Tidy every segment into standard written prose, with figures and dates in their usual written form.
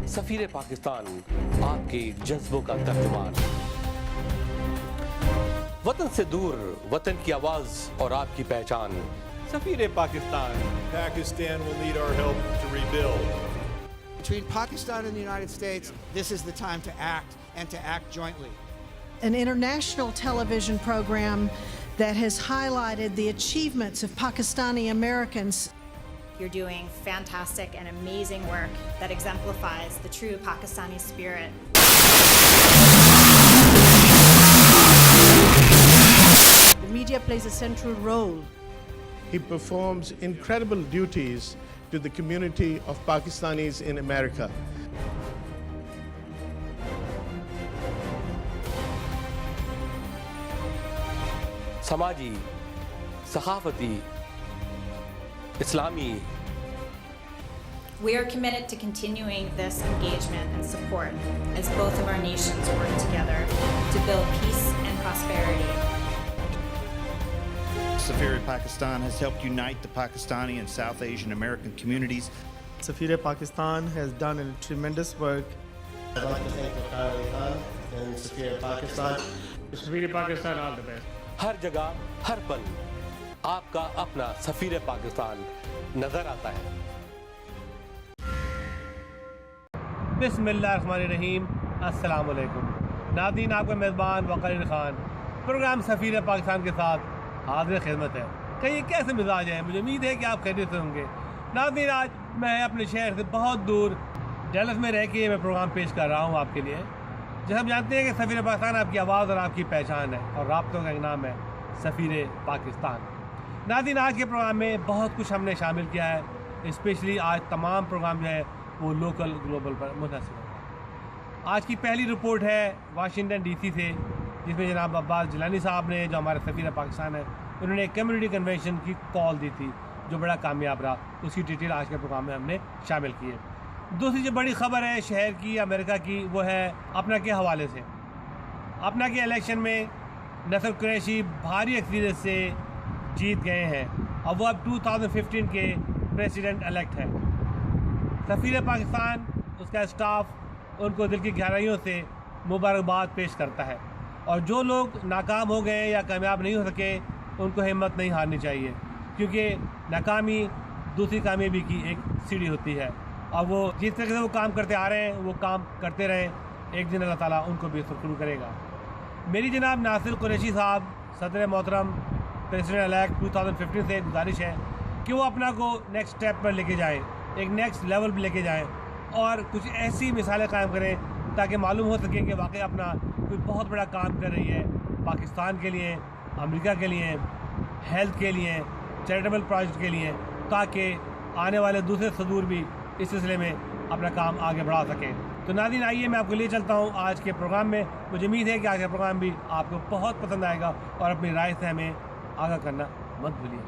सफीर पाकिस्तान आपके जज्बों का तर्जुमान। वतन से दूर, वतन की आवाज और आपकी पहचान। सफीर Pakistan. Pakistan will need our help to rebuild. Between Pakistan and the United States, this is the time to act and to act jointly. An international television program that has highlighted the achievements of Pakistani Americans. You're doing fantastic and amazing work that exemplifies the true Pakistani spirit. The media plays a central role. He performs incredible duties to the community of Pakistanis in America. समाजी, सखाफती, इस्लामी। We are committed to continuing this engagement and support as both of our nations work together to build peace and prosperity. Safir Pakistan has helped unite the Pakistani and South Asian American communities. Safir Pakistan has done a tremendous work. I'd like to thank the Khan and Safir Pakistan. Safir Pakistan, all the best. हर जगह, हर पल आपका अपना सफीर पाकिस्तान नजर आता है। बिस्मिल्लाहिर्रहमानिर्रहीम, अस्सलाम वालेकुम। नाज़रीन, आपका मेज़बान वक़ार खान प्रोग्राम सफ़ीर पाकिस्तान के साथ हाज़िर खिदमत है। कहीं कैसे मिजाज है? मुझे उम्मीद है कि आप खैरियत से होंगे। नाज़रीन, आज मैं अपने शहर से बहुत दूर डैलस में रह के मैं प्रोग्राम पेश कर रहा हूँ आपके लिए। जैसे हम जानते हैं कि सफ़ीर पाकिस्तान आपकी आवाज़ और आपकी पहचान है और राब्तों का एक नाम है सफ़ीर पाकिस्तान। नाज़रीन, आज के प्रोग्राम में बहुत कुछ हमने शामिल किया है। स्पेशली आज तमाम प्रोग्राम जो है वो लोकल ग्लोबल पर मुनहसर है। आज की पहली रिपोर्ट है वाशिंगटन डीसी से, जिसमें जनाब अब्बास जिलानी साहब ने, जो हमारे सफ़ीर पाकिस्तान है, उन्होंने एक कम्युनिटी कन्वेंशन की कॉल दी थी जो बड़ा कामयाब रहा। उसकी डिटेल आज के प्रोग्राम में हमने शामिल की है। दूसरी जो बड़ी ख़बर है शहर की, अमेरिका की, वो है अपना के हवाले से। अपना के इलेक्शन में नसर कुरैशी भारी अक्सरियत से जीत गए हैं और वो अब 2015 के प्रेसिडेंट इलेक्ट हैं। सफ़ीर पाकिस्तान, उसका स्टाफ उनको दिल की गहराइयों से मुबारकबाद पेश करता है और जो लोग नाकाम हो गए या कामयाब नहीं हो सके उनको हिम्मत नहीं हारनी चाहिए, क्योंकि नाकामी दूसरी कामयाबी की एक सीढ़ी होती है और वो जिस तरह से वो काम करते आ रहे हैं वो काम करते रहें, एक दिन अल्लाह ताला उनको भी सुरखरू करेगा। मेरी जनाब नासिर कुरैशी साहब, सदर मोहतरम प्रेसिडेंट इलेक्ट 2015 से गुजारिश है कि वो अपना को नेक्स्ट स्टेप पर लेके जाएं, एक नेक्स्ट लेवल पर लेके जाएं और कुछ ऐसी मिसालें कायम करें ताकि मालूम हो सके कि वाकई अपना कोई बहुत बड़ा काम कर रही है पाकिस्तान के लिए, अमेरिका के लिए, हेल्थ के लिए, चैरिटेबल प्रोजेक्ट के लिए, ताकि आने वाले दूसरे सदूर भी इस सिलसिले में अपना काम आगे बढ़ा सकें। तो नाज़रीन, आइए मैं आपको ले चलता हूँ आज के प्रोग्राम में। मुझे उम्मीद है कि आज का प्रोग्राम भी आपको बहुत पसंद आएगा और अपनी राय से हमें आगाह करना मत भूलिए।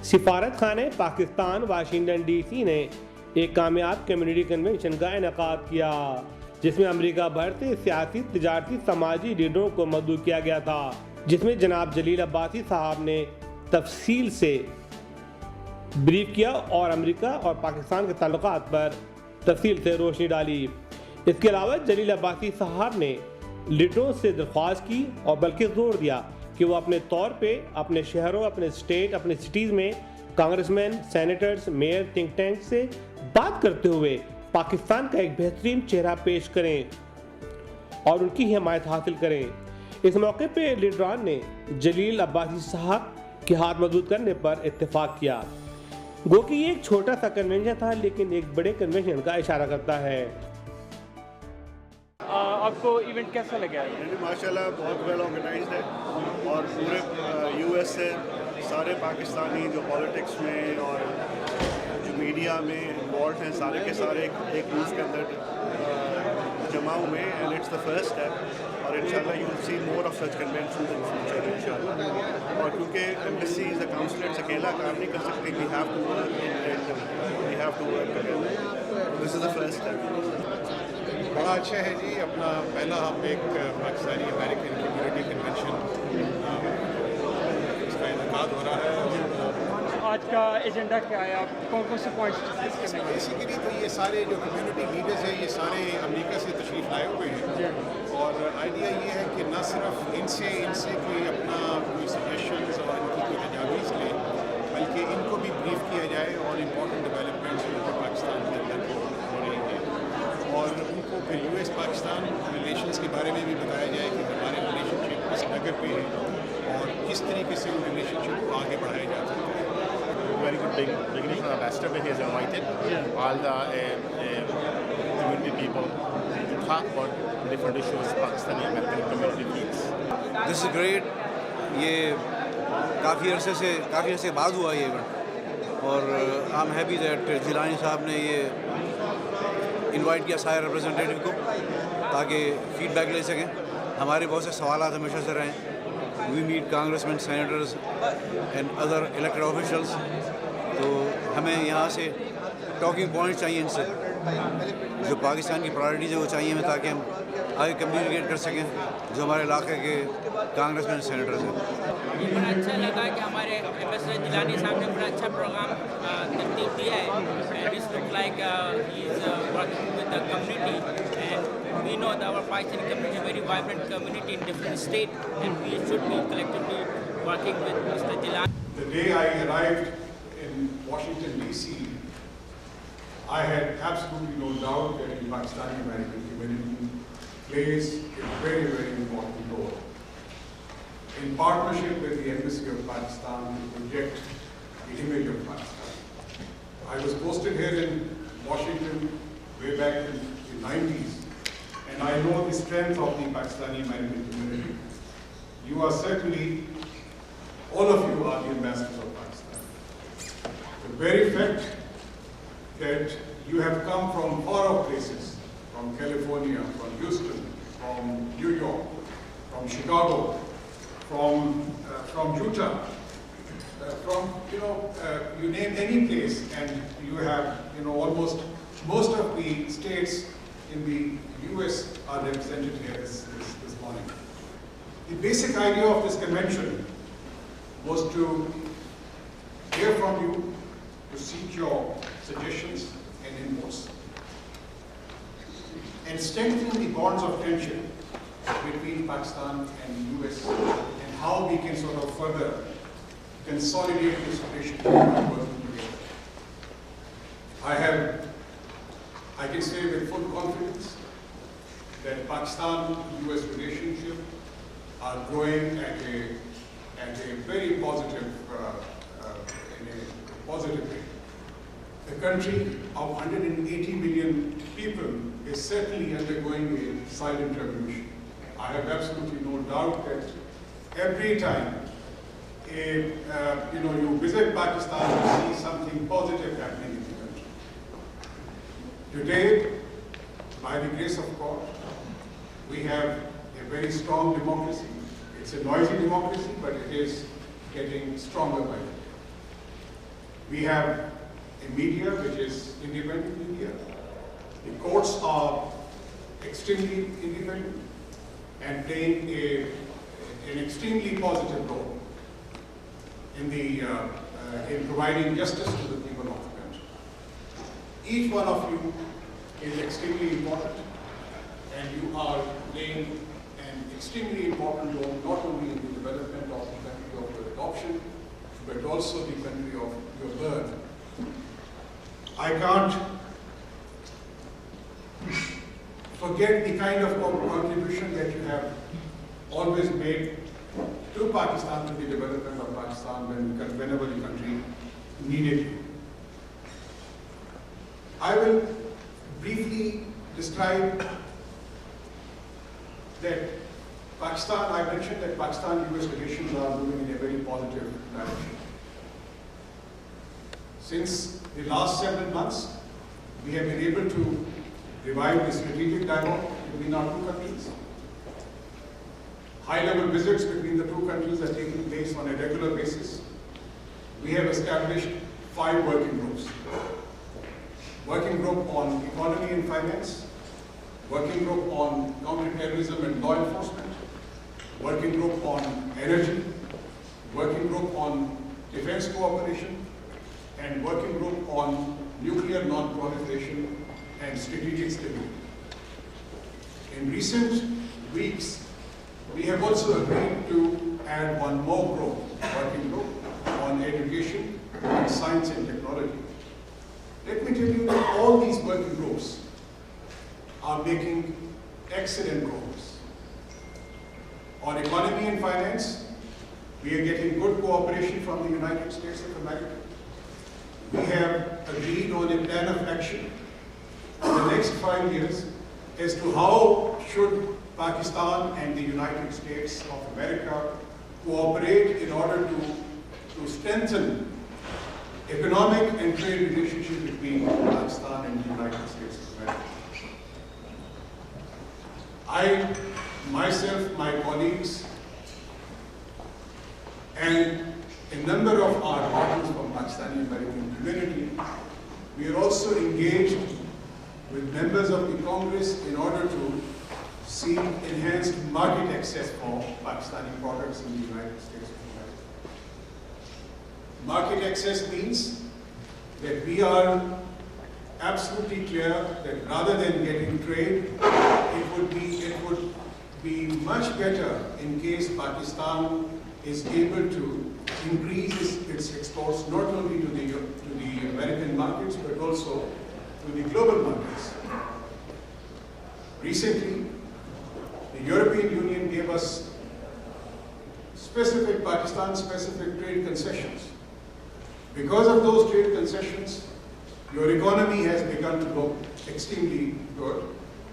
सिफारत खाने पाकिस्तान वाशिंगटन डीसी ने एक कामयाब कम्युनिटी कन्वेंशन का इनेकाद किया, जिसमें अमेरिका भर से सियासी, तिजारती, समाजी लीडरों को मदऊ किया गया था, जिसमें जनाब जलील अब्बासी साहब ने तफसील से ब्रीफ किया और अमेरिका और पाकिस्तान के ताल्लुकात पर तफसील से रोशनी डाली। इसके अलावा जलील अब्बासी साहब ने लीडरों से दरख्वास्त की और बल्कि जोर दिया कि वो अपने तौर पे अपने शहरों, अपने स्टेट, अपने सिटीज़ में congressman, senators, mayor, think tank से बात करते हुए पाकिस्तान का एक बेहतरीन चेहरा पेश करें और उनकी हिमायत हासिल करें। इस मौके पे लीडरान ने जलील अब्बासी साहब के हाथ मजबूत करने पर इत्तेफाक किया। गो कि ये एक छोटा सा कन्वेंशन था लेकिन एक बड़े कन्वेंशन का इशारा करता है। आपको इवेंट कैसा लगा? माशाल्लाह बहुत वेल ऑर्गेनाइज्ड है और पूरे यूएस से सारे पाकिस्तानी जो पॉलिटिक्स में और जो मीडिया में इन्वॉल्व हैं सारे के सारे एक रूफ के अंदर जमा हुए हैं and it's the first step और इंशाल्लाह you will see more of such conventions in future इंशाल्लाह। और क्योंकि एम्बेसी इज अ काउंसिलेट्स अकेला काम नहीं कर सकते, we have to work together. this is the first time. بڑا اچھا ہے جی اپنا پہلا ہم ایک پاکستانی امریکن کمیونٹی کنونشن اس کا انعقاد ہو رہا ہے. آج کا ایجنڈا کیا ہے؟ آپ کون کون سے پوائنٹس ڈسکس کرنے والے ہیں؟ بیسیکلی تو یہ سارے جو کمیونٹی لیڈرز ہیں یہ سارے امریکہ سے تشریف لائے ہوئے ہیں اور آئیڈیا یہ ہے کہ نہ صرف ان سے کوئی اپنا کوئی سجیشنز اور ان کی کوئی تجاویز لیں بلکہ ان کو بھی بریف کیا جائے اور امپورٹنٹ ڈیولپمنٹس جو پاکستان کے اندر ہو رہی ہیں اور ان کو پھر یو ایس پاکستان ریلیشنز کے بارے میں بھی بتایا جائے کہ ہمارے ریلیشن شپ کس نگر پہ ہے اور کس طریقے سے ان ریلیشن شپ کو آگے بڑھایا جا سکتا ہے. Very good beginning from Ambassador, but he has invited all the community people to talk about different issues Pakistani American community needs. This is great. یہ کافی عرصے بعد ہوا یہ ایونٹ اور I am happy that Jilani صاحب نے یہ انوائٹ کیا سارے ریپرزنٹیٹیو کو تاکہ فیڈ بیک لے سکیں. ہمارے بہت سے سوالات ہمیشہ سے رہیں. We met congressmen senators and other elected officials. تو ہمیں یہاں سے ٹاکنگ پوائنٹس چاہیے ان سے جو پاکستان کی پرائرٹیز ہے وہ چاہیے ہمیں تاکہ ہم آگے کمیونیکیٹ کر سکیں جو ہمارے علاقے کے کانگریس مین سینیٹرز ہیں. بڑا اچھا لگا کہ ہمارے امبیسڈر جیلانی صاحب نے بڑا اچھا پروگرام ترتیب دیا ہے. And it's look like he is working with the community and we know that our Pakistani community is a very vibrant community in different states and we should be collectively working with Mr. Jilani. The day I arrived in Washington DC, I had absolutely no doubt that the Pakistani American community plays a very, very important role in partnership with the Embassy of Pakistan to project the image of Pakistan. I was posted here in Washington way back in the 90s, and I know the strength of the Pakistani American community. You are certainly, all of you are the ambassadors of Pakistan. The very fact that you have come from far off places, from California, from Houston, from New York, from Chicago, from Utah, from you name any place, and you have almost most of the states in the US are represented here this morning. The basic idea of this convention was to hear from you, to seek your suggestions and inputs, and strengthen the bonds of friendship between Pakistan and the US, and how we can sort of further consolidate this relationship by working together. I can say with full confidence that Pakistan-US relationship are growing at a very positive way. The country of 180 million people is certainly undergoing a silent revolution. I have absolutely no doubt that every time you visit Pakistan, you see something positive happening in the country. Today, by the grace of God, we have a very strong democracy. It's a noisy democracy, but it is getting stronger by the day. We have a media which is independent media. The courts are extremely independent and playing an extremely positive role in providing justice to the people of the country. Each one of you is extremely important, and you are playing an extremely important role not only in the development of the country of your adoption, but also the country of your birth. I can't forget the kind of contribution that you have always made to Pakistan, to the development of Pakistan whenever the country needed you. I will briefly describe that Pakistan, I mentioned that Pakistan-US relations are moving in a very positive direction. Since the last several months, we have been able to revive the strategic dialogue between our two countries. High-level visits between the two countries are taking place on a regular basis. We have established 5 working groups. working group on economy and finance, working group on counterterrorism and law enforcement, working group on energy, working group on defense cooperation, and working group on nuclear non-proliferation and strategic stability. In recent weeks, we have also agreed to add one more group, working group on education and science and technology. Let me tell you that all these working groups are making excellent progress. On economy and finance, we are getting good cooperation from the United States of America. We have agreed on a plan of action for the next 5 years as to how should Pakistan and the United States of America cooperate in order to strengthen economic and trade relationship between Pakistan and the United States of America. I, myself, my colleagues, and a number of our partners from Pakistani American community, we are also engaged with members of the Congress in order to seek enhanced market access for Pakistani products in the United States of America. Market access means that we are absolutely clear that rather than getting trade, it would be much better in case Pakistan is able to increase its exports not only to the American markets but also to the global markets. Recently, the European Union gave us Pakistan-specific trade concessions. Because of those trade concessions, your economy has begun to look extremely good.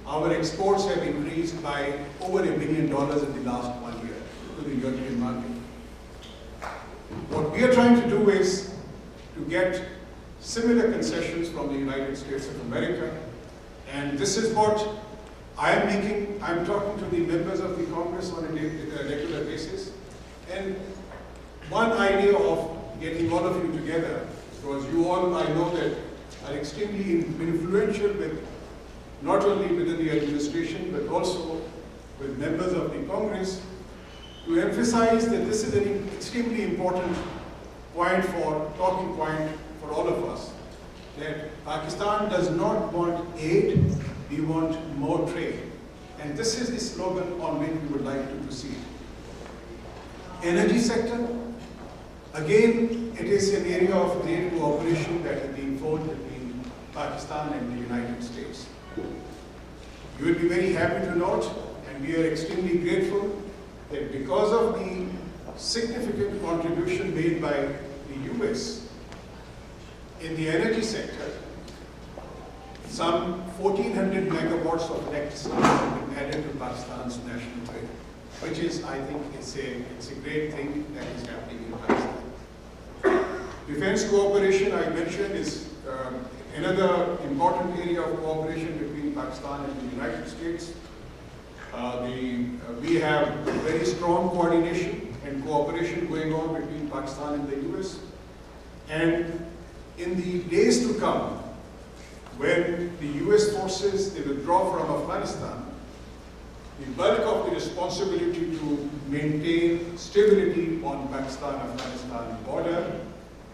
Our exports have increased by over $1 billion in the last 1 year to the European market. What we are trying to do is to get similar concessions from the United States of America, and this is what I am making. I'm talking to the members of the Congress on a regular basis, and one idea of getting all of you together, because you all, I know that, are extremely influential not only within the administration but also with members of the Congress, to emphasize that this is an extremely important talking point for all of us, that Pakistan does not want aid, we want more trade. And this is the slogan on which we would like to proceed. Energy sector, again, it is an area of great cooperation that is being forged between Pakistan and the United States. You will be very happy to note, and we are extremely grateful, that because of the significant contribution made by the US in the energy sector, some 1,400 megawatts of electricity have been added to Pakistan's national grid, which is, I think, it's a great thing that is happening in Pakistan. Defense cooperation, I mentioned, is another important area of cooperation between Pakistan and the United States. We have very strong coordination and cooperation going on between Pakistan and the US. And in the days to come, when the US forces they withdraw from Afghanistan, the bulk of the responsibility to maintain stability on Pakistan-Afghanistan border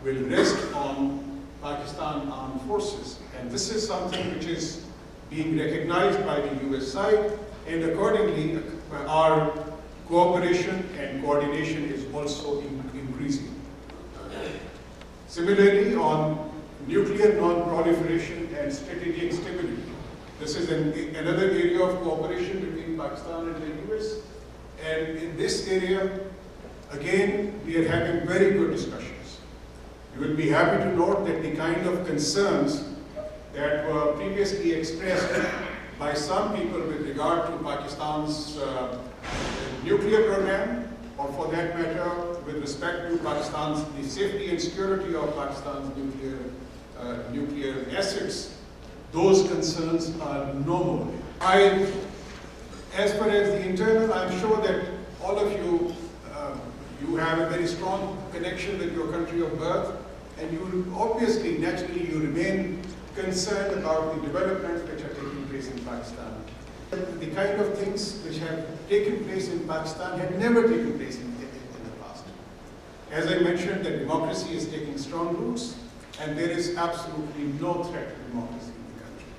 will rest on Pakistan Armed Forces. And this is something which is being recognized by the US side, and accordingly our cooperation and coordination is also increasing. Similarly, on nuclear non-proliferation and strategic stability, this is another area of cooperation between Pakistan and the US. And in this area, again, we are having very good discussions. You will be happy to note that the kind of concerns that were previously expressed by some people with regard to Pakistan's nuclear program, or for that matter, with respect to the safety and security of Pakistan's nuclear assets, those concerns are no more. As far as the internal, I'm sure that all of you, you have a very strong connection with your country of birth, and you obviously, naturally, you remain concerned about the developments which are taking place in Pakistan. The kind of things which have taken place in Pakistan had never taken place in the past. As I mentioned, that democracy is taking strong roots, and there is absolutely no threat to democracy in the country.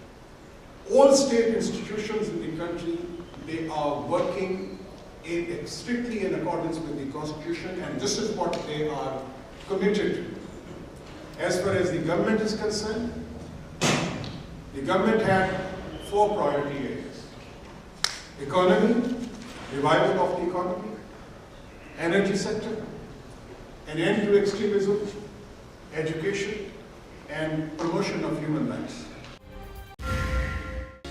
All state institutions in the country, they are working strictly in accordance with the Constitution, and this is what they are committed to. As far as the government is concerned, the government had 4 priority areas: economy, revival of the economy, energy sector, an end to extremism, education, and promotion of human rights.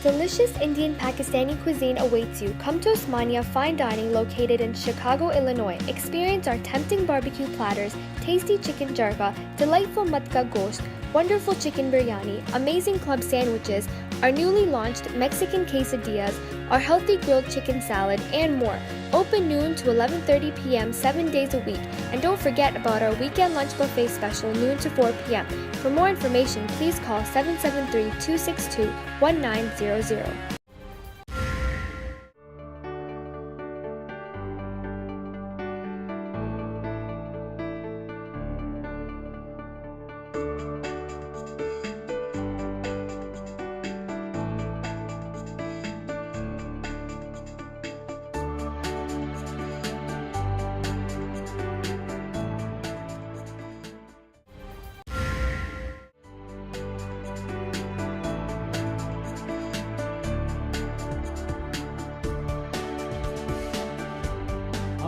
Delicious Indian Pakistani cuisine awaits you. Come to Osmania Fine Dining located in Chicago, Illinois. Experience our tempting barbecue platters, tasty chicken jarka, delightful matka gosht, wonderful chicken biryani, amazing club sandwiches, our newly launched Mexican quesadillas, our healthy grilled chicken salad, and more. Open noon to 11:30 p.m. 7 days a week. And don't forget about our weekend lunch buffet special noon to 4 p.m. For more information, please call 773-262-1900.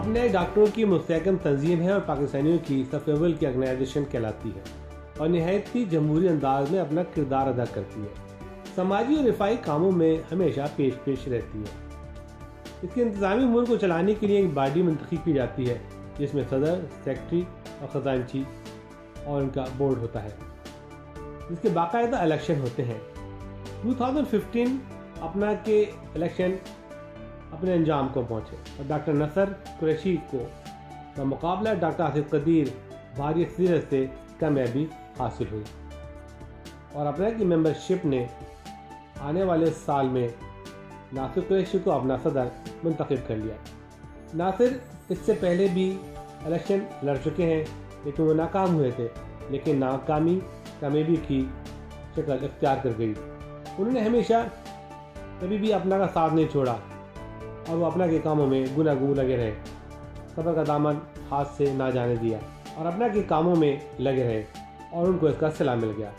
अपने डॉक्टरों की मुस्तहकम तंजीम है और पाकिस्तानियों की सफ़ अव्वल की organisation कहलाती है और नहायत ही जमहूरी अंदाज में अपना किरदार अदा करती है। समाजी और रिफाई कामों में हमेशा पेश रहती है। इसके इंतज़ामी मुल्क को चलाने के लिए एक बॉडी मुंतखब की जाती है जिसमें सदर, सेक्रेटरी और ख़जानची और उनका बोर्ड होता है, जिसके बाकायदा इलेक्शन होते हैं। 2015 अपना के इलेक्शन अपने अंजाम को पहुँचे और डॉक्टर नसर कुरैशी को बमुकाबला डॉक्टर आसिफ कदीर भारी अक्सरियत से कामयाबी हासिल हुई और अपना की मेंबरशिप ने आने वाले साल में नासिर कुरैशी को अपना सदर मुंतखब कर लिया। नासिर इससे पहले भी इलेक्शन लड़ चुके हैं लेकिन वो नाकाम हुए थे, लेकिन नाकामी कामयाबी की शक्ल इख्तियार कर गई। उन्होंने हमेशा कभी भी अपना का साथ नहीं छोड़ा और वो अपना के कामों में गुनागू लगे रहे, सब्र का दामन हाथ से ना जाने दिया और अपना के कामों में लगे रहे और उनको इसका सिला मिल गया।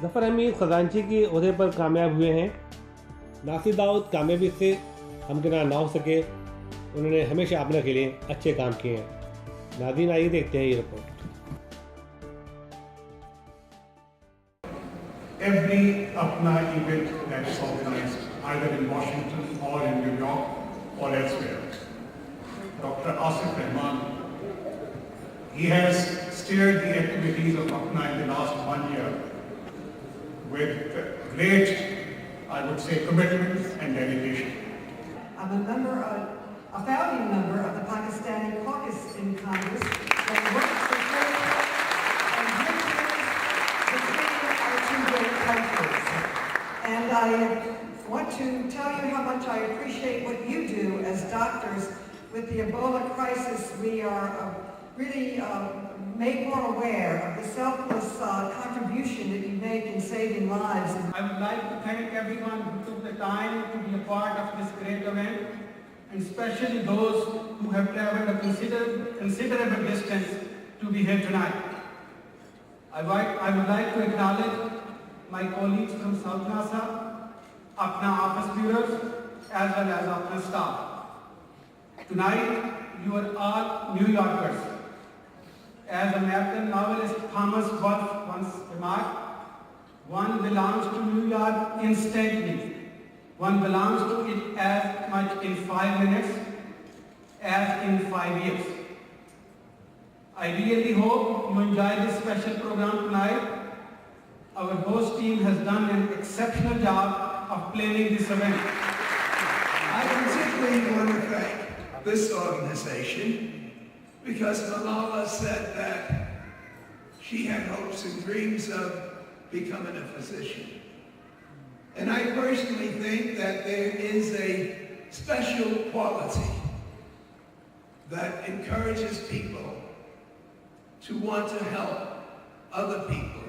ज़फ़र हमीद ख़जानची के ओहदे पर कामयाब हुए हैं। नासिर दाऊद कामयाबी से हमकिनार ना हो सके, उन्होंने हमेशा अपना के लिए अच्छे काम किए हैं। नाज़रीन आइए देखते हैं ये report. Every Apna event that is organized either in Washington or in New York or elsewhere, Dr. Asif Rahman, he has steered the activities of Apna in the last 1 year with great, I would say, commitment and dedication. I'm a founding member of the Pakistani caucus in Congress that works to create and bridges between our two great countries. And I want to tell you how much I appreciate what you do as doctors with the Ebola crisis. We are really made more aware of the selfless contribution that you make in saving lives. I would like to thank everyone who took the time to be a part of this great event, and especially those who have traveled a considerable distance to be here tonight. I would like to acknowledge my colleagues from South Nasa, Apna office bureaus, as well as Apna staff. Tonight, you are all New Yorkers. As American novelist Thomas Wolfe once remarked, one belongs to New York instantly. One belongs to it as much in 5 minutes as in 5 years. I really hope you enjoy this special program tonight. Our host team has done an exceptional job of planning this event. I particularly want to thank this organization because Malala said that she had hopes and dreams of becoming a physician. And I personally think that there is a special quality that encourages people to want to help other people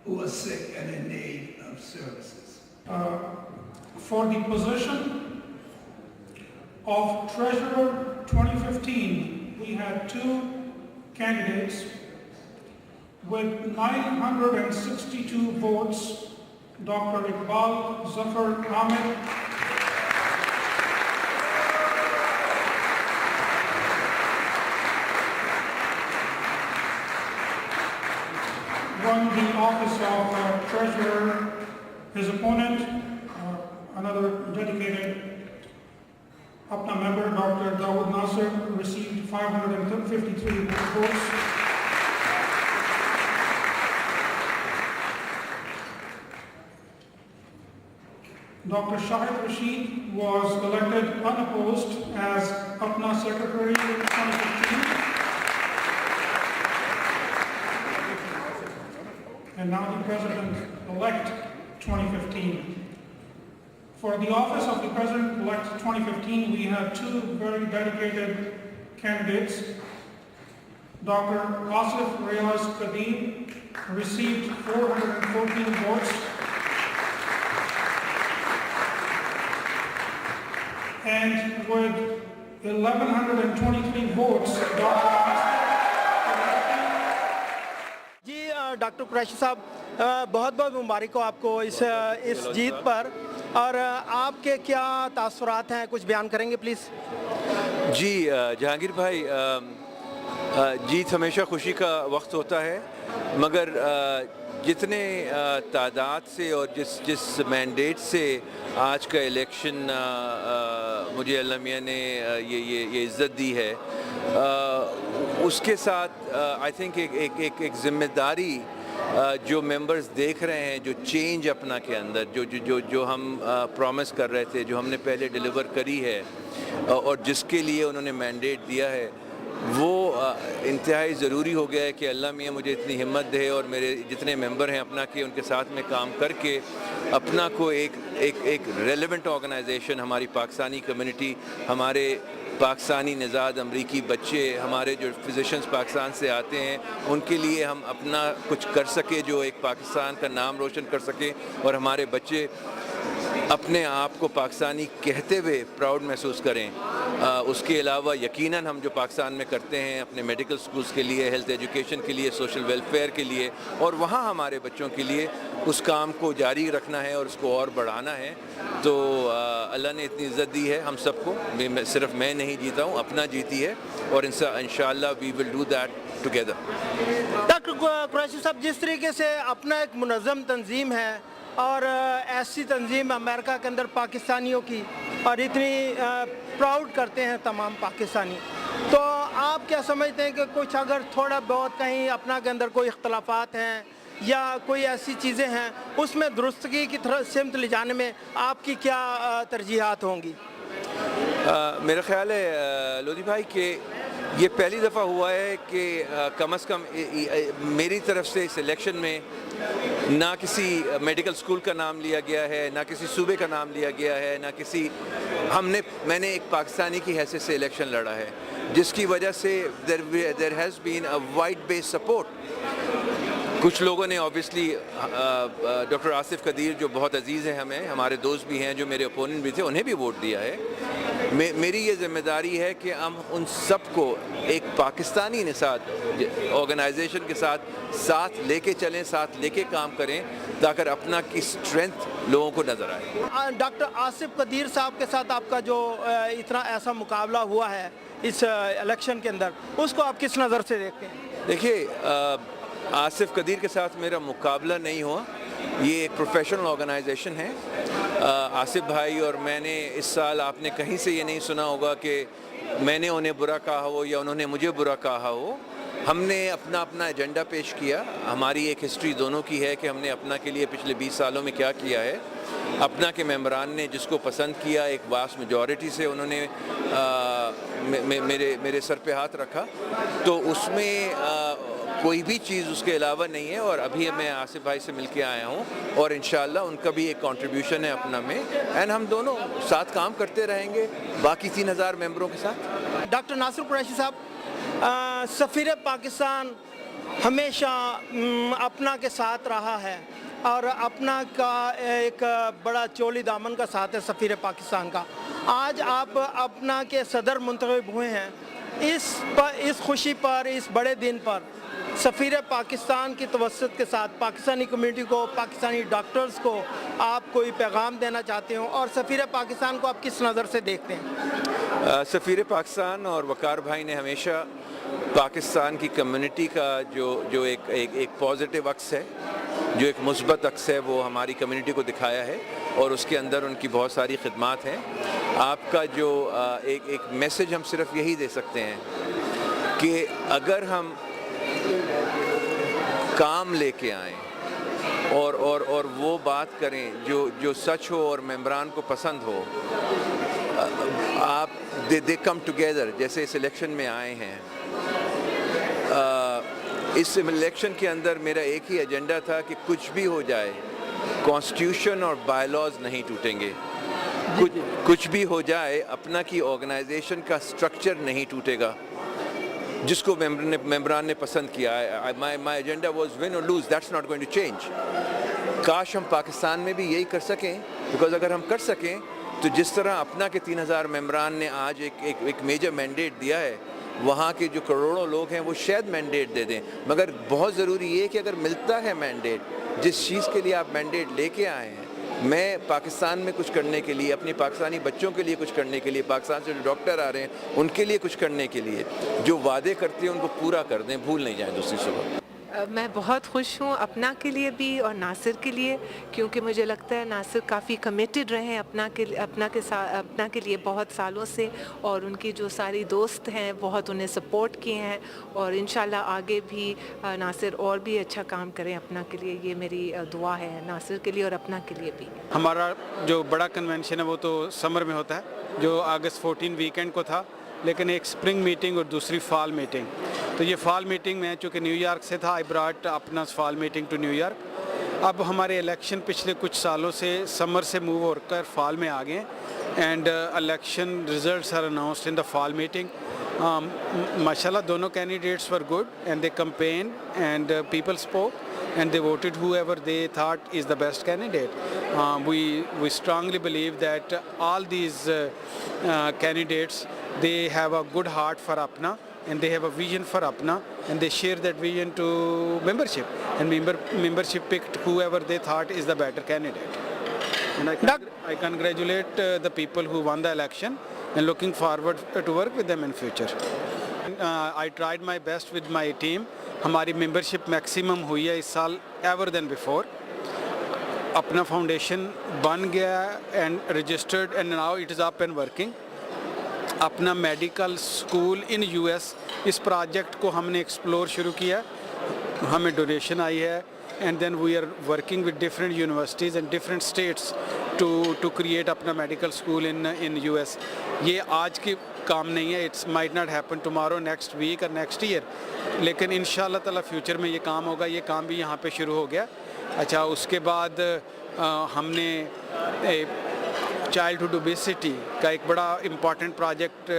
who are sick and in need of services. For the position of Treasurer 2015, we had 2 candidates with 962 votes, Dr. Iqbal Zafar Ahmed won the office of Treasurer. His opponent, another dedicated APNA member, Dr. Dawood Nasser, received 553 votes. Dr. Shahid Rashid was elected unopposed as APNA Secretary in 2015. And now the President-elect 2015. For the office of the President-elect 2015, we had 2 very dedicated candidates. Dr. Asif Riaz Qadir received 414 votes. And with 1,123 votes, जी doctor Qureshi साहब बहुत बहुत मुबारक हो आपको इस जीत पर और आपके क्या तासुरात हैं कुछ बयान करेंगे प्लीज़। जी जहांगीर भाई जीत हमेशा खुशी का वक्त होता है मगर जितने तादाद से और जिस मैंडेट से आज का इलेक्शन मुझे अल्लाह मियां ने ये इज़्ज़त दी है उसके साथ आई थिंक एक ज़िम्मेदारी जो मेंबर्स देख रहे हैं जो चेंज अपना के अंदर जो हम प्रॉमिस कर रहे थे जो हमने पहले डिलीवर करी है और जिसके लिए उन्होंने मैंडेट दिया है वो इंतहाई ज़रूरी हो गया है कि अल्लाह मियां मुझे इतनी हिम्मत दे और मेरे जितने मेंबर हैं अपना के उनके साथ में काम करके अपना को एक रेलेवेंट ऑर्गेनाइजेशन हमारी पाकिस्तानी कम्युनिटी हमारे पाकिस्तानी निज़ाद अमरीकी बच्चे हमारे जो फिजिशंस पाकिस्तान से आते हैं उनके लिए हम अपना कुछ कर सके जो एक पाकिस्तान का नाम रोशन कर सके और हमारे बच्चे अपने आप को पाकिस्तानी कहते हुए प्राउड महसूस करें उसके अलावा यकीनन हम जो पाकिस्तान में करते हैं अपने मेडिकल स्कूल्स के लिए हेल्थ एजुकेशन के लिए सोशल वेलफेयर के लिए और वहाँ हमारे बच्चों के लिए उस काम को जारी रखना है और उसको और बढ़ाना है तो अल्लाह ने इतनी इज़्ज़त दी है हम सबको सिर्फ मैं नहीं जीता हूँ अपना जीती है और इंशाअल्लाह we will do that together. Doctor Qureshi साहब जिस तरीके से अपना एक मुनज़्ज़म तंजीम है और ऐसी तंजीम अमेरिका के अंदर पाकिस्तानियों की और इतनी प्राउड करते हैं तमाम पाकिस्तानी तो आप क्या समझते हैं कि कुछ अगर थोड़ा बहुत कहीं अपना के अंदर कोई इख्तलाफात हैं या कोई ऐसी चीज़ें हैं उसमें दुरुस्तगी की तरफ सिमत ले जाने में आपकी क्या तरजीहात होंगी? मेरा ख्याल है लोधी भाई कि ये पहली दफ़ा हुआ है कि कम से कम मेरी तरफ से इस इलेक्शन में ना किसी मेडिकल स्कूल का नाम लिया गया है ना किसी सूबे का नाम लिया गया है ना किसी मैंने एक पाकिस्तानी की हैसियत से इलेक्शन लड़ा है जिसकी वजह से there has been a wide base support. कुछ लोगों ने ऑब्वियसली डॉक्टर आसिफ कदीर जो बहुत अजीज़ हैं हमें हमारे दोस्त भी हैं जो मेरे ओपोनेंट भी थे उन्हें भी वोट दिया है। मेरी ये ज़िम्मेदारी है कि हम उन सब को एक पाकिस्तानी निसाद ऑर्गेनाइजेशन के साथ लेके चलें साथ लेके काम करें ताकि अपना की स्ट्रेंथ लोगों को नज़र आए। डॉक्टर आसिफ कदीर साहब के साथ आपका जो इतना ऐसा मुकाबला हुआ है इस इलेक्शन के अंदर उसको आप किस नज़र से देखते हैं? देखिए आसिफ कदीर के साथ मेरा मुकाबला नहीं हुआ ये एक प्रोफेशनल ऑर्गेनाइजेशन है। आसिफ भाई और मैंने इस साल आपने कहीं से ये नहीं सुना होगा कि मैंने उन्हें बुरा कहा हो या उन्होंने मुझे बुरा कहा हो। हमने अपना एजेंडा पेश किया। हमारी एक हिस्ट्री दोनों की है कि हमने अपना के लिए पिछले 20 सालों में क्या किया है। अपना के मेंबरान ने जिसको पसंद किया एक वास्ट मेजॉरिटी से उन्होंने मेरे सर पे हाथ रखा तो उसमें کوئی بھی چیز اس کے علاوہ نہیں ہے. اور ابھی میں آصف بھائی سے مل کے آیا ہوں اور انشاءاللہ ان کا بھی ایک کنٹریبیوشن ہے اپنا میں, اینڈ ہم دونوں ساتھ کام کرتے رہیں گے باقی 3000 ممبروں کے ساتھ. ڈاکٹر ناصر قریشی صاحب, سفیر پاکستان ہمیشہ اپنا کے ساتھ رہا ہے اور اپنا کا ایک بڑا چولی دامن کا ساتھ ہے سفیر پاکستان کا. آج آپ اپنا کے صدر منتخب ہوئے ہیں, اس خوشی پر, اس بڑے دن پر سفیر پاکستان کی توسط کے ساتھ پاکستانی کمیونٹی کو, پاکستانی ڈاکٹرز کو آپ کوئی پیغام دینا چاہتے ہوں, اور سفیر پاکستان کو آپ کس نظر سے دیکھتے ہیں؟ سفیر پاکستان اور وقار بھائی نے ہمیشہ پاکستان کی کمیونٹی کا جو ایک پازیٹیو عکس ہے, جو ایک مثبت عکس ہے, وہ ہماری کمیونٹی کو دکھایا ہے, اور اس کے اندر ان کی بہت ساری خدمات ہیں. آپ کا جو ایک میسج ہم صرف یہی دے سکتے ہیں کہ اگر ہم کام لے کے آئیں اور وہ بات کریں جو سچ ہو اور ممبران کو پسند ہو, آپ دے کم ٹوگیدر. جیسے اس الیکشن میں آئے ہیں, اس الیکشن کے اندر میرا ایک ہی ایجنڈا تھا کہ کچھ بھی ہو جائے کانسٹیٹیوشن اور بائی لاز نہیں ٹوٹیں گے. کچھ بھی ہو جائے اپنا کی آرگنائزیشن کا سٹرکچر نہیں ٹوٹے گا جس کو ممبران نے پسند کیا ہے. My agenda was win or lose, that's not going to change. کاش ہم پاکستان میں بھی یہی کر سکیں, بیکاز اگر ہم کر سکیں تو جس طرح اپنا کے 3000 ممبران نے آج ایک میجر مینڈیٹ دیا ہے, وہاں کے جو کروڑوں لوگ ہیں وہ شاید مینڈیٹ دے دیں, مگر بہت ضروری یہ کہ اگر ملتا ہے مینڈیٹ, جس چیز کے لیے آپ مینڈیٹ لے کے آئے ہیں, میں پاکستان میں کچھ کرنے کے لیے, اپنی پاکستانی بچوں کے لیے کچھ کرنے کے لیے, پاکستان سے جو ڈاکٹر آ رہے ہیں ان کے لیے کچھ کرنے کے لیے, جو وعدے کرتے ہیں ان کو پورا کر دیں, بھول نہیں جائیں دوسری صبح. میں بہت خوش ہوں اپنا کے لیے بھی اور ناصر کے لیے, کیونکہ مجھے لگتا ہے ناصر کافی کمیٹڈ رہے ہیں اپنا کے لیے بہت سالوں سے, اور ان کی جو ساری دوست ہیں بہت انہیں سپورٹ کیے ہیں, اور انشاءاللہ آگے بھی ناصر اور بھی اچھا کام کریں اپنا کے لیے. یہ میری دعا ہے ناصر کے لیے اور اپنا کے لیے بھی. ہمارا جو بڑا کنونشن ہے وہ تو سمر میں ہوتا ہے, جو اگست 14 ویکینڈ کو تھا, لیکن ایک سپرنگ میٹنگ اور دوسری فال میٹنگ. تو یہ فال میٹنگ میں چونکہ نیو یارک سے تھا, آئی براٹ اپنا فال میٹنگ ٹو نیو یارک. اب ہمارے الیکشن پچھلے کچھ سالوں سے سمر سے موو ہو کر فال میں آ گئے, and election results are announced in the fall meeting. ماشاءاللہ دونوں candidates were good and they campaign and people spoke and they voted whoever they thought is the best candidate. We strongly believe that all these candidates, they have a good heart for Apna and they have a vision for Apna, and they share that vision to membership, and membership picked whoever they thought is the better candidate. And I congratulate the people who won the election and looking forward to work with them in future. I tried my best with my team. ہماری membership maximum ہوئی ہے اس سال ever than before. اپنا foundation بن گیا and registered and now it is up and working. اپنا medical school in U S, اس پروجیکٹ کو ہم نے ایکسپلور شروع کیا, ہمیں ڈونیشن آئی ہے, and then we are working with different universities and different states to create اپنا medical school in U S. یہ آج کی کام نہیں ہے, it's might not happen tomorrow, next week اور نیکسٹ ایئر, لیکن ان شاء اللہ تعالیٰ فیوچر میں یہ کام ہوگا. یہ کام بھی یہاں پہ شروع ہو گیا. اچھا, اس کے بعد ہم نے چائلڈہڈ اوبیسٹی کا ایک بڑا امپورٹنٹ پروجیکٹ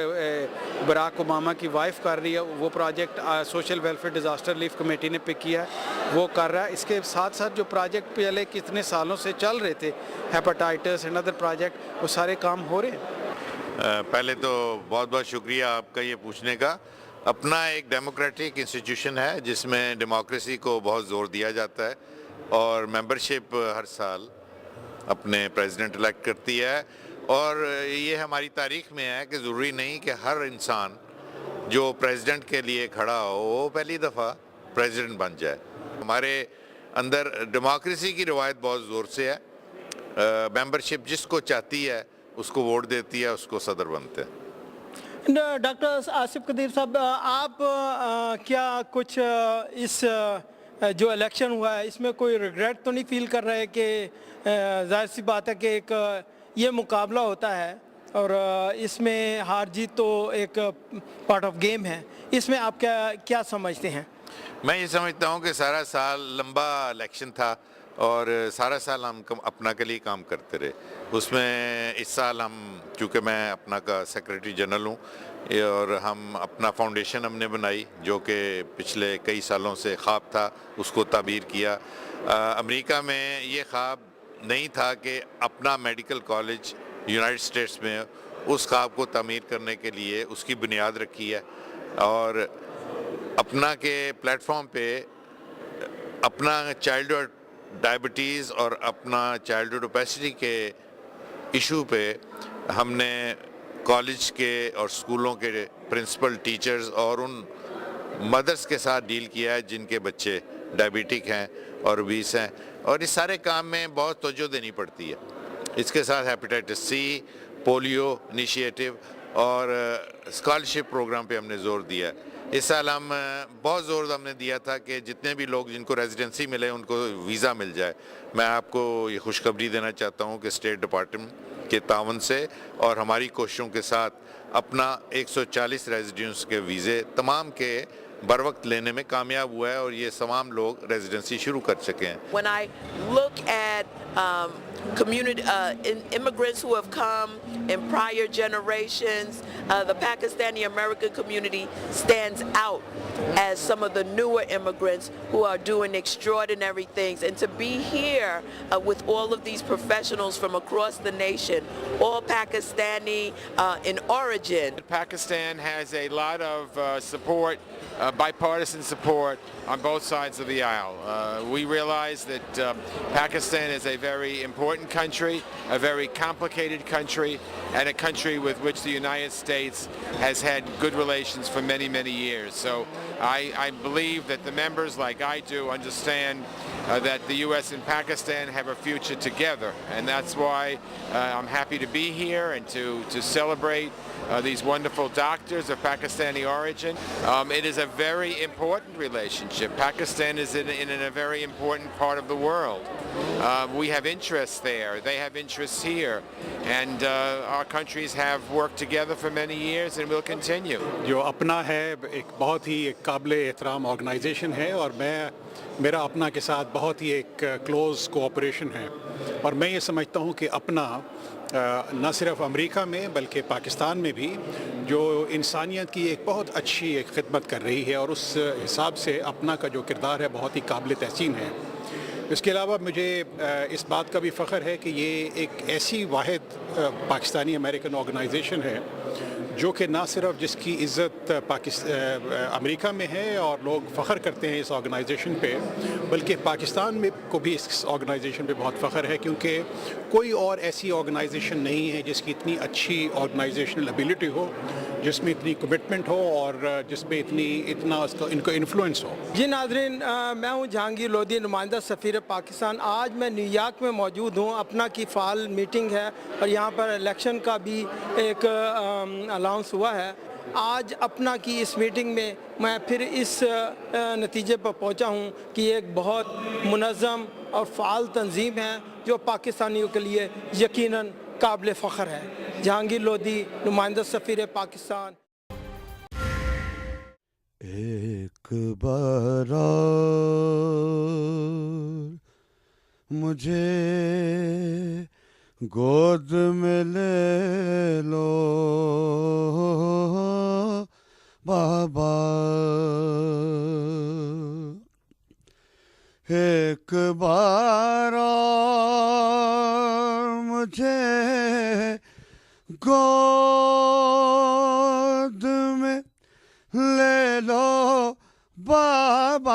براک اوباما کی وائف کر رہی ہے, وہ project social welfare disaster relief committee نے پک کیا ہے, وہ کر رہا ہے. اس کے ساتھ ساتھ جو پروجیکٹ پہلے کتنے سالوں سے چل رہے تھے, ہیپاٹائٹس اینڈ ادر پروجیکٹ, وہ سارے کام ہو رہے ہیں. پہلے تو بہت بہت شکریہ آپ کا یہ پوچھنے کا. اپنا ایک ڈیموکریٹک انسٹیٹیوشن ہے جس میں ڈیموکریسی کو بہت زور دیا جاتا ہے, اور ممبرشپ ہر سال اپنے پریزیڈنٹ الیکٹ کرتی ہے, اور یہ ہماری تاریخ میں ہے کہ ضروری نہیں کہ ہر انسان جو پریزیڈنٹ کے لیے کھڑا ہو وہ پہلی دفعہ پریزیڈنٹ بن جائے. ہمارے اندر ڈیموکریسی کی روایت بہت زور سے ہے. ممبرشپ جس کو چاہتی ہے اس کو ووٹ دیتی ہے, اس کو صدر بنتے ہیں. ڈاکٹر آصف قدیر صاحب, آپ کیا کچھ اس جو الیکشن ہوا ہے اس میں کوئی ریگریٹ تو نہیں فیل کر رہے کہ ظاہر سی بات ہے کہ ایک یہ مقابلہ ہوتا ہے اور اس میں ہار جیت تو ایک پارٹ آف گیم ہے, اس میں آپ کیا سمجھتے ہیں؟ मैं ये समझता हूँ कि सारा साल लंबा इलेक्शन था और सारा साल हम अपना के लिए काम करते रहे। उसमें इस साल हम, चूँकि मैं अपना का सेक्रेटरी जनरल हूँ और हम अपना फाउंडेशन हमने बनाई जो कि पिछले कई सालों से ख्वाब था, उसको ताबीर किया। अमेरिका में ये ख्वाब नहीं था कि अपना मेडिकल कॉलेज यूनाइटेड स्टेट्स में, उस ख्वाब को तामीर करने के लिए उसकी बुनियाद रखी है और अपना के प्लेटफॉर्म पे अपना चाइल्डहुड डायबिटीज़ और अपना चाइल्डहुड ओबेसिटी के इशू पे हमने कॉलेज के और स्कूलों के प्रिंसिपल, टीचर्स और उन मदर्स के साथ डील किया है जिनके बच्चे डायबिटिक हैं और ओबीस हैं, और इस सारे काम में बहुत तवज्जो देनी पड़ती है। इसके साथ हेपेटाइटिस सी, पोलियो इनिशिएटिव और स्कॉलरशिप प्रोग्राम पे हमने ज़ोर दिया है। इस साल हम बहुत ज़ोर हमने दिया था कि जितने भी लोग जिनको रेजिडेंसी मिले उनको वीज़ा मिल जाए। मैं आपको ये खुशखबरी देना चाहता हूँ कि स्टेट डिपार्टमेंट के तावन से और हमारी कोशिशों के साथ अपना 140 रेजिडेंट्स के वीज़े तमाम के बर वक्त लेने में कामयाब हुआ है और ये तमाम लोग रेजिडेंसी शुरू कर सके हैं। When I look at community immigrants who have come in prior generations, the Pakistani American community stands out as some of the newer immigrants who are doing extraordinary things, and to be here with all of these professionals from across the nation, all Pakistani in origin. Pakistan has a lot of support, bipartisan support on both sides of the aisle. We realize that Pakistan is a very important country, a very complicated country, and a country with which the United States has had good relations for many, many years. So I believe that the members, like I do, understand that the U.S. and Pakistan have a future together, and that's why I'm happy to be here and to celebrate these wonderful doctors of Pakistani origin. It is a very important relationship. Pakistan is in a very important part of the world. We have interests there, they have interests here, and our countries have worked together for many years and will continue. जो अपना है एक बहुत ही एक काबिल एहतराम organisation है और मेरा अपना के साथ बहुत ही एक क्लोज कोऑपरेशन है और मैं ये समझता हूँ कि अपना न सिर्फ अमेरिका में बल्कि पाकिस्तान में भी जो इंसानियत की एक बहुत अच्छी एक खिदमत कर रही है और उस हिसाब से अपना का जो किरदार है बहुत ही काबिल तहसीन है। इसके अलावा मुझे इस बात का भी फ़ख्र है कि ये एक ऐसी वाहिद पाकिस्तानी अमेरिकन ऑर्गेनाइजेशन है जो कि ना सिर्फ जिसकी इज़्ज़त अमेरिका में है और लोग फ़ख्र करते हैं इस ऑर्गेनाइजेशन पे, बल्कि पाकिस्तान में को भी इस ऑर्गेनाइजेशन पे बहुत फ़ख्र है क्योंकि कोई और ऐसी ऑर्गेनाइजेशन नहीं है जिसकी इतनी अच्छी ऑर्गेनाइजेशनल एबिलिटी हो, जिसमें इतनी कमिटमेंट हो और जिसमें इतना इनको इन्फ्लुएंस हो। जी नाज़रीन, मैं हूँ जहांगीर लोधी, नुमाइंदा सफ़ीर पाकिस्तान। आज मैं न्यूयॉर्क में मौजूद हूँ, अपना की फ़ाल मीटिंग है और यहाँ पर इलेक्शन का भी एक अनाउंस हुआ है। आज अपना की इस मीटिंग में मैं फिर इस नतीजे पर पहुँचा हूँ कि एक बहुत मुनज़्ज़म और फ़ाल तंजीम है जो पाकिस्तानियों के लिए यकीनन काबिल फ़ख्र है। जहांगीर लोधी, नुमाइंदा सफ़ीर पाकिस्तान। एक बार मुझे गोद में ले लो बाबा, एक बार मुझे गोद में ले लो बाबा,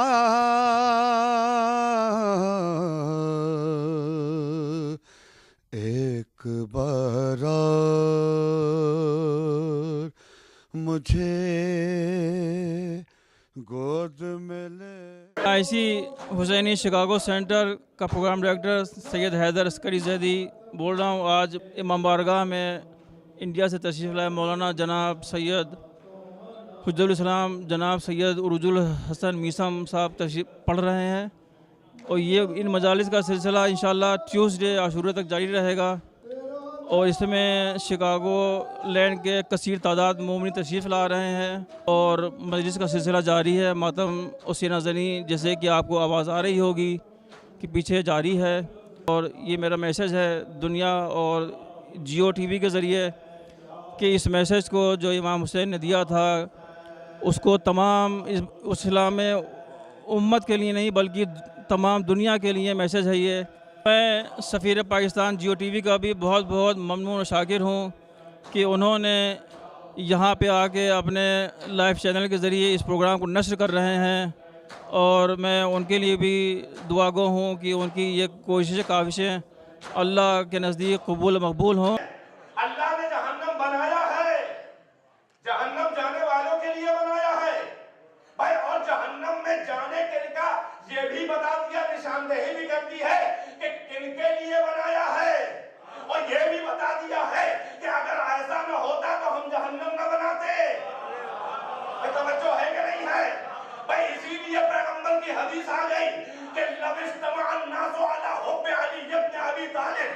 एक बार मुझे गोद में ले। आईसी हुसैनी शिकागो सेंटर का प्रोग्राम डायरेक्टर सैयद हैदर अस्करी ज़ैदी बोल रहा हूँ। आज इमाम बारगाह में इंडिया से तशरीफ़ लाए मौलाना जनाब सैयद हुज्जतुल इस्लाम जनाब सैयद उर्जुल हसन मीसम साहब तशरीफ़ पढ़ रहे हैं और ये इन मजालिस का सिलसिला इंशाअल्लाह ट्यूसडे आशूरा तक जारी रहेगा और इसमें शिकागो लैंड के कसीर तादाद मोमिन तशरीफ़ ला रहे हैं और मजलिस का सिलसिला जारी है। मातम उसी नज़नी जैसे कि आपको आवाज़ आ रही होगी कि पीछे जारी है। और ये मेरा मैसेज है दुनिया और जियो टीवी के ज़रिए कि इस मैसेज को जो इमाम हुसैन ने दिया था उसको तमाम इस्लाम में उम्मत के लिए नहीं बल्कि तमाम दुनिया के लिए मैसेज है ये। मैं सफ़ीर पाकिस्तान जियो टीवी का भी बहुत बहुत ममनून और शाकिर हूँ कि उन्होंने यहाँ पे आके अपने लाइव चैनल के ज़रिए इस प्रोग्राम को नश्र कर रहे हैं और मैं उनके लिए भी दुआगो हूँ कि उनकी ये कोशिशें काविशें अल्लाह के नज़दीक कबूल मकबूल हों। अल्लाह ने जहन्नम बनाया है, जहन्नम जाने वालों के लिए बनाया है भाई, और जहन्नम में जाने के का ये भी बता दिया, निशानदेही भी कर दी है कि किनके लिए बनाया है, और ये भी बता दिया है कि अगर ऐसा न होता तो हम जहन्नम न बनाते। तवज्जो है कि नहीं है भाई? इसीलिए पैगंबर की हदीस आ गई कि लविस्तमान नासु अला हुब्बि अली इब्न अबी तालिब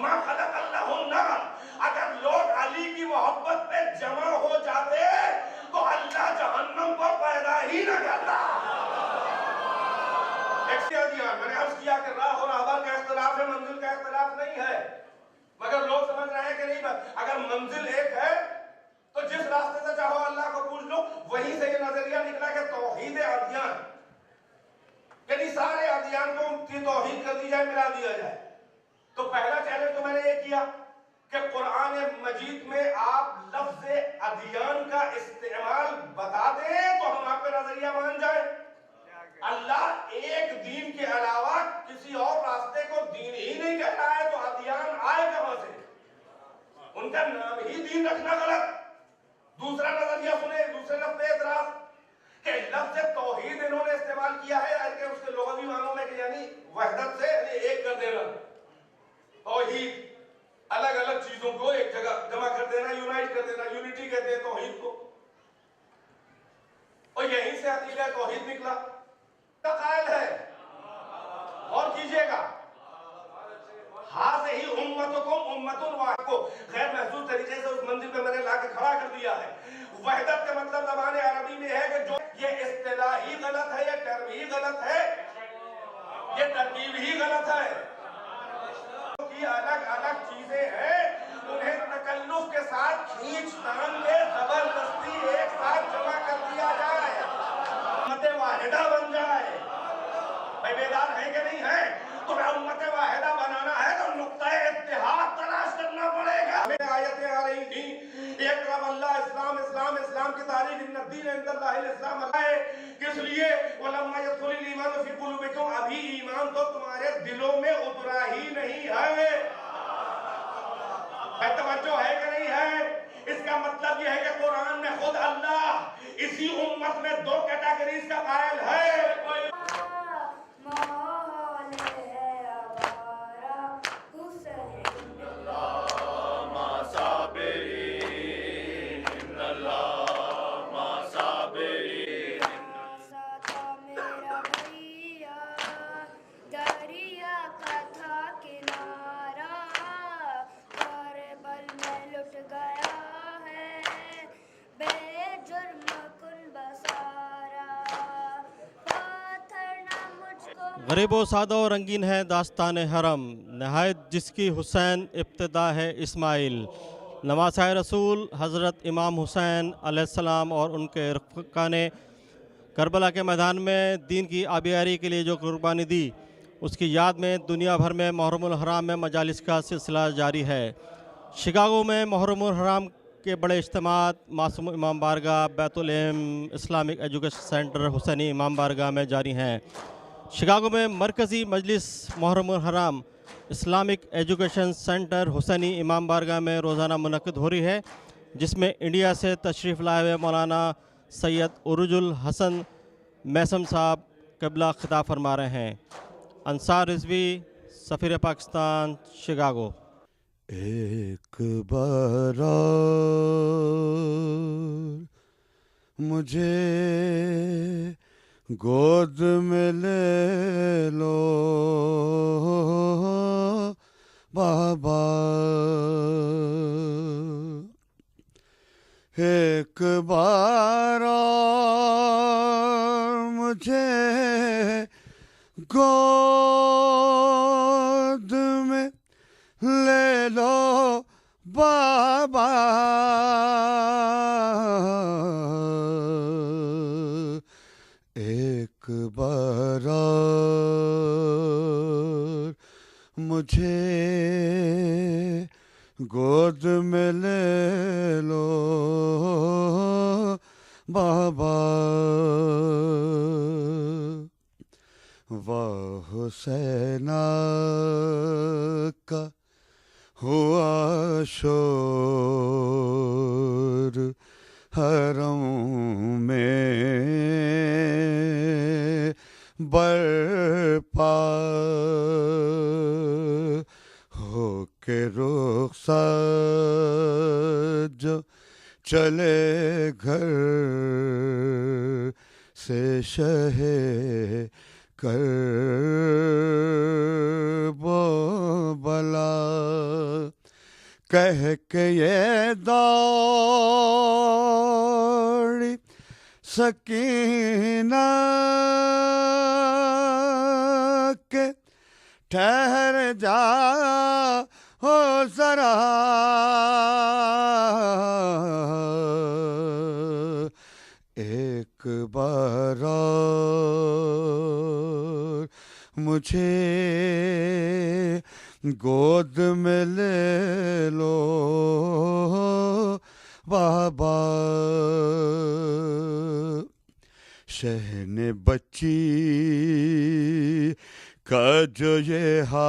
मा खलक़ल्लाहु नार, अगर लोग अली की मोहब्बत पे जमा हो जाते तो अल्लाह जहन्नम को पैदा ही न करता। मैंने अर्ज किया कि राह और रहबर का इख्तिलाफ है, मंजिल का इख्तिलाफ नहीं है, मगर लोग समझ रहे हैं कि नहीं, अगर मंजिल एक है तो जिस रास्ते से चाहो अल्लाह को पूछ लो। वहीं से ये नजरिया निकला कि तौहीद अदियान, यानी सारे अदियान को की तौहीद कर दी जाए, मिला दिया जाए। तो पहला चैलेंज तो मैंने ये किया कि कुरान मजीद में आप लफ्ज अदियान का इस्तेमाल बता दें तो हम आपका नजरिया मान जाए। अल्लाह एक दीन के अलावा किसी और रास्ते को दीन ही नहीं कह रहा है तो अदियान आए कहां से? उनका नाम ही दीन रखना गलत। दूसरा नजरिया सुने, दूसरे लफ्ज पे एतराज कि लफ्ज तौहीद इन्होंने इस्तेमाल किया है कि उसके लुग़वी मानों में कि यानी वहदत से यानी एक कर देना, तौहीद अलग अलग चीजों को एक जगह जमा कर देना, यूनाइट कर देना, यूनिटी कहते हैं तौहीद को। और यहीं से अकीदा तौहीद निकला। कायल है और कीजिएगा हाज़ ही उम्मतुकुम उम्मतुन वाहिद को गैर महसूस तरीके से उस मंजिल पे मैंने लाके खड़ा कर दिया है। वहदत का मतलब ज़बान अरबी में है कि जो ये इस्तिलाह ही गलत है, ये टर्म ही गलत है, ये तरकीब ही गलत है कि अलग अलग चीजें हैं, उन्हें तकल्लुफ के साथ खींच तान के जबरदस्ती एक साथ जमा कर दिया जाए, उम्मत वाहिदा बन जाए। भाई बेदार है कि नहीं है? तो उम्मत वाहिदा बनाना है तो नुक्ता इत्तिहाद तलाश करना पड़ेगा। हमें आयतें आ रही थी, एक तरफ अल्लाह इस्लाम इस्लाम इस्लाम की तारीफ इन्न दीन इंदल्लाहिल इस्लाम है, किस लिए वलम्मा यदखुलुल ईमान फी कुलूबिकुम, अभी ईमान तो तुम्हारे दिलों में उतरा ही नहीं है। तवज्जो है कि नहीं है? इसका मतलब यह है कि कुरान में खुद अल्लाह इसी उम्मत में दो कैटेगरीज का कायल है। गरीब व सादा व रंगीन है दास्तान हरम, नहायत जिसकी हुसैन इब्तिदा है इस्माइल। नवासा रसूल हज़रत इमाम हुसैन अलैहिस्सलाम और उनके रफ़ीक़ा ने करबला के मैदान में दीन की आबियारी के लिए जो कुर्बानी दी, उसकी याद में दुनिया भर में मुहर्रमुल हराम में मजालिस का सिलसिला जारी है। शिकागो में मुहर्रमुल हराम के बड़े इज्तिमात मासूम इमाम बारगाह बैतुल इल्म इस्लामिक एजुकेशन सेंटर हुसैनी इमाम बारगाह में जारी हैं। शिकागो में मरकज़ी मजलिस मुहर्रमुल हराम इस्लामिक एजुकेशन सेंटर हुसैनी इमाम बारगाह में रोज़ाना मुनक़्क़िद हो रही है, जिसमें इंडिया से तशरीफ़ लाए हुए मौलाना सैयद उरुजुल हसन मैसम साहब क़िबला ख़िताब फरमा रहे हैं। अंसार रिज़वी, सफ़ीर पाकिस्तान, शिकागो। एक बार मुझे गोद में ले लो बाबा, ایک بار اور مجھے گود میں لے لو بابا ایک بار اور مجھے گود میں لے لو بابا واہ حسینہ کا ہوا شور حرم میں برپا ہو کے رخصت جو چلے گھر سے شہ کربلا کہہ کے یہ دوڑی سکینہ کے ٹھہر جا ہو ذرا ایک بار اور مجھے گود میں لے لو بابا شہن بچی کا جو یہ حال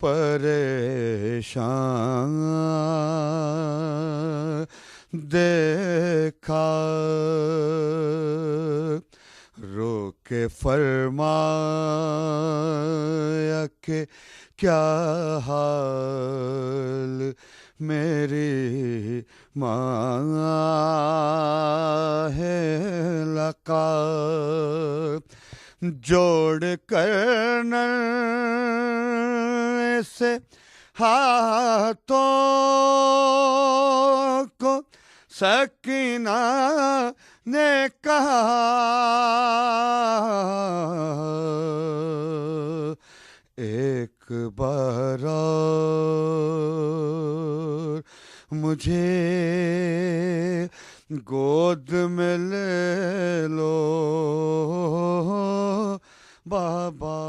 پریشان دیکھا رو کے فرمایا کہ کیا حال میری ماں ہے لقا جوڑ کر سے ہاتھوں کو سکینہ نے کہا ایک بار اور مجھے گود میں لے لو بابا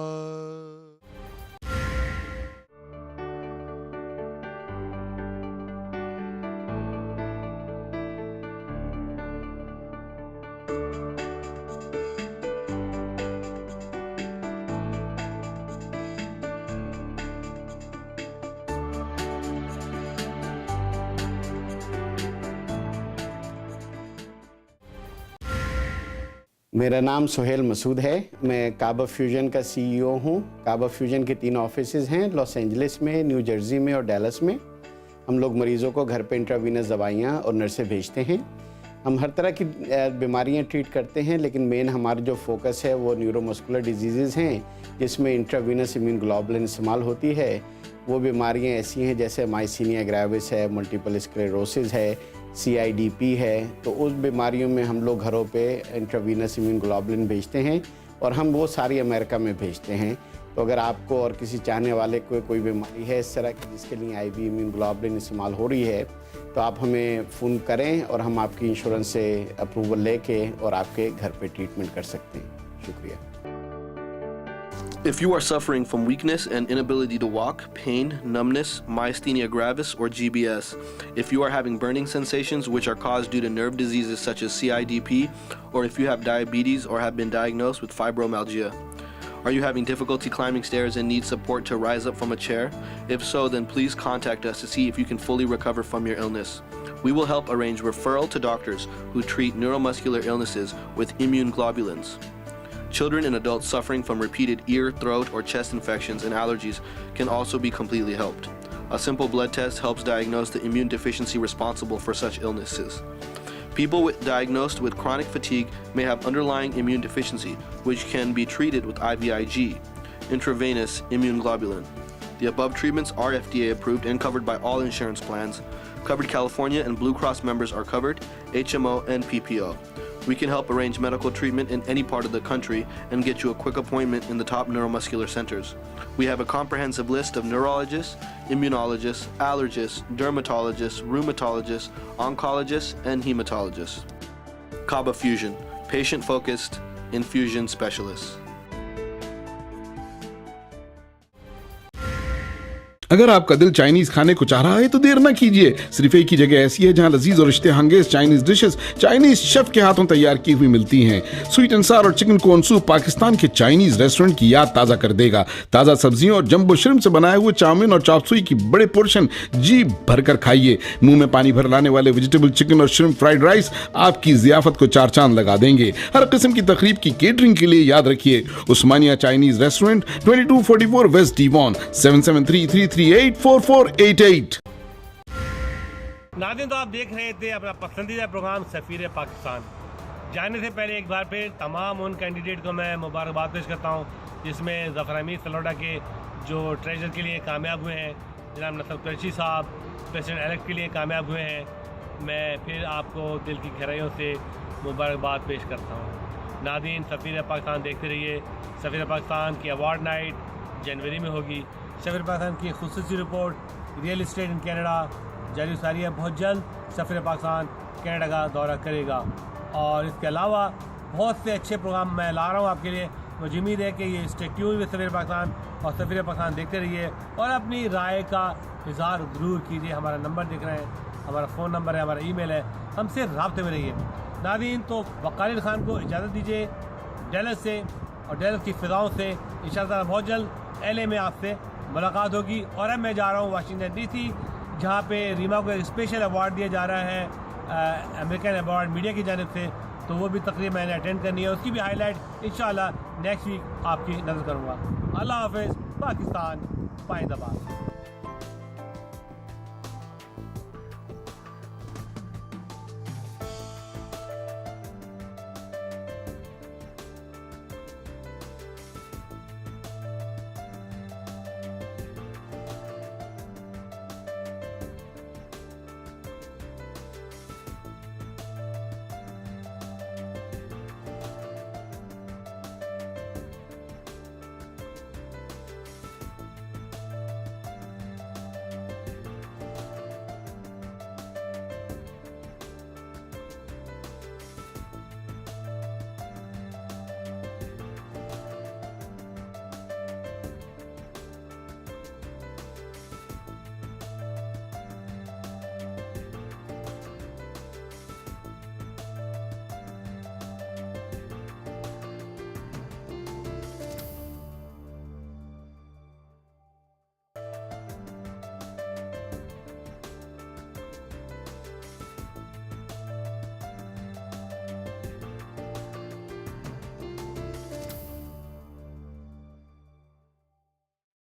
میرا نام سہیل مسعود ہے. میں کعبہ فیوژن کا سی ای او ہوں. کعبہ فیوژن کے 3 آفیسز ہیں، لاس اینجلس میں، نیو جرسی میں اور ڈیلس میں. ہم لوگ مریضوں کو گھر پہ انٹراوینس دوائیاں اور نرسیں بھیجتے ہیں. ہم ہر طرح کی بیماریاں ٹریٹ کرتے ہیں، لیکن مین ہمارا جو فوکس ہے وہ نیورو مسکولر ڈیزیزز ہیں، جس میں انٹراوینس امیون گلوبولن استعمال ہوتی ہے. وہ بیماریاں ایسی ہیں جیسے مائسینیا گریوس ہے، ملٹیپل اسکلیروسس ہے، CIDP ہے. تو اس بیماریوں میں ہم لوگ گھروں پہ انٹراوینس امیون گلوبولن بھیجتے ہیں اور ہم وہ ساری امریکہ میں بھیجتے ہیں. تو اگر آپ کو اور کسی چاہنے والے کو کوئی بیماری ہے اس طرح کی جس کے لیے IV امیون گلوبولن استعمال ہو رہی ہے تو آپ ہمیں فون کریں اور ہم آپ کی انشورنس سے اپروول لے کے اور آپ کے گھر پہ ٹریٹمنٹ کر سکتے ہیں. شکریہ. If you are suffering from weakness and inability to walk, pain, numbness, myasthenia gravis, or GBS, if you are having burning sensations which are caused due to nerve diseases such as CIDP, or if you have diabetes or have been diagnosed with fibromyalgia, are you having difficulty climbing stairs and need support to rise up from a chair? If so, then please contact us to see if you can fully recover from your illness. We will help arrange referral to doctors who treat neuromuscular illnesses with immune globulins. Children and adults suffering from repeated ear, throat, or chest infections and allergies can also be completely helped. A simple blood test helps diagnose the immune deficiency responsible for such illnesses. People diagnosed with chronic fatigue may have underlying immune deficiency, which can be treated with IVIG, intravenous immune globulin. The above treatments are FDA approved and covered by all insurance plans. Covered California and Blue Cross members are covered, HMO and PPO. We can help arrange medical treatment in any part of the country and get you a quick appointment in the top neuromuscular centers. We have a comprehensive list of neurologists, immunologists, allergists, dermatologists, rheumatologists, oncologists, and hematologists. Kaba Fusion, patient-focused infusion specialists. अगर आपका दिल Chinese खाने को चाह रहा है तो देर न कीजिए, सिर्फ एक ही जगह ऐसी है जहां लजीज और इश्तेहांगेज चाइनीज डिशेस चाइनीज शेफ के हाथों तैयार की हुई मिलती हैं। स्वीट एंड सार और चिकन कॉर्न सूप पाकिस्तान के चाइनीज रेस्टोरेंट की याद ताज़ा कर देगा। ताज़ा सब्जियों और जंबो श्रिम्प से बनाए हुए चाउमीन और चॉप सुई की बड़े पोर्शन जी भरकर खाइए। मुंह में पानी भर लाने वाले वेजिटेबल चिकन और श्रिम्प फ्राइड राइस आपकी जियाफत को चार चांद लगा देंगे। हर किस्म की तकरीब की केटरिंग के लिए याद रखिए उस्मानिया चाइनीज रेस्टोरेंट, 2244 वेस्ट डीवॉन, 7733384488। नाज़रीन, तो आप देख रहे थे अपना पसंदीदा प्रोग्राम सफ़ीर पाकिस्तान। जाने से पहले एक बार फिर तमाम उन कैंडिडेट को मैं मुबारकबाद पेश करता हूँ जिसमें ज़फ़र हमीद सलोटा के जो ट्रेजर के लिए कामयाब हुए हैं, जनाब नसर कुरैशी साहब प्रेसिडेंट एलेक्ट के लिए कामयाब हुए हैं। मैं फिर आपको दिल की गहराइयों से मुबारकबाद पेश करता हूँ। नाज़रीन, सफ़ीर पाकिस्तान देखते रहिए। सफ़ीर पाकिस्तान की अवार्ड नाइट जनवरी में होगी। सफ़ीर पाकिस्तान की खुसूसी report real estate in Canada जारी सारी है। बहुत जल्द सफ़ीर पाकिस्तान कनाडा का दौरा करेगा और इसके अलावा बहुत से अच्छे प्रोग्राम मैं ला रहा हूँ आपके लिए। मुझे उम्मीद है कि ये स्टे ट्यून विद सफ़ीर पाकिस्तान और सफ़ीर पाकिस्तान देखते रहिए और अपनी राय का इज़हार ज़रूर कीजिए। हमारा नंबर दिख रहे हैं, हमारा फ़ोन नंबर है, हमारा ईमेल है, हमसे राब्ते में रहिए। नाज़रीन, तो वक़ार खान को इजाज़त दीजिए डैलस से और डैलस की फ़िज़ाओं से। इंशाअल्लाह बहुत जल्द LA में आपसे मुलाकात होगी। और अब मैं जा रहा हूँ वाशिंगटन DC, जहाँ पे रीमा को एक स्पेशल अवार्ड दिया जा रहा है अमेरिकन अवार्ड मीडिया की जानिब से, तो वो भी तकरीब मैंने अटेंड करनी है। उसकी भी हाईलाइट इंशाअल्लाह नेक्स्ट वीक आपकी नज़र करूँगा। अल्लाह हाफ़िज़। पाकिस्तान पाइंदाबाद।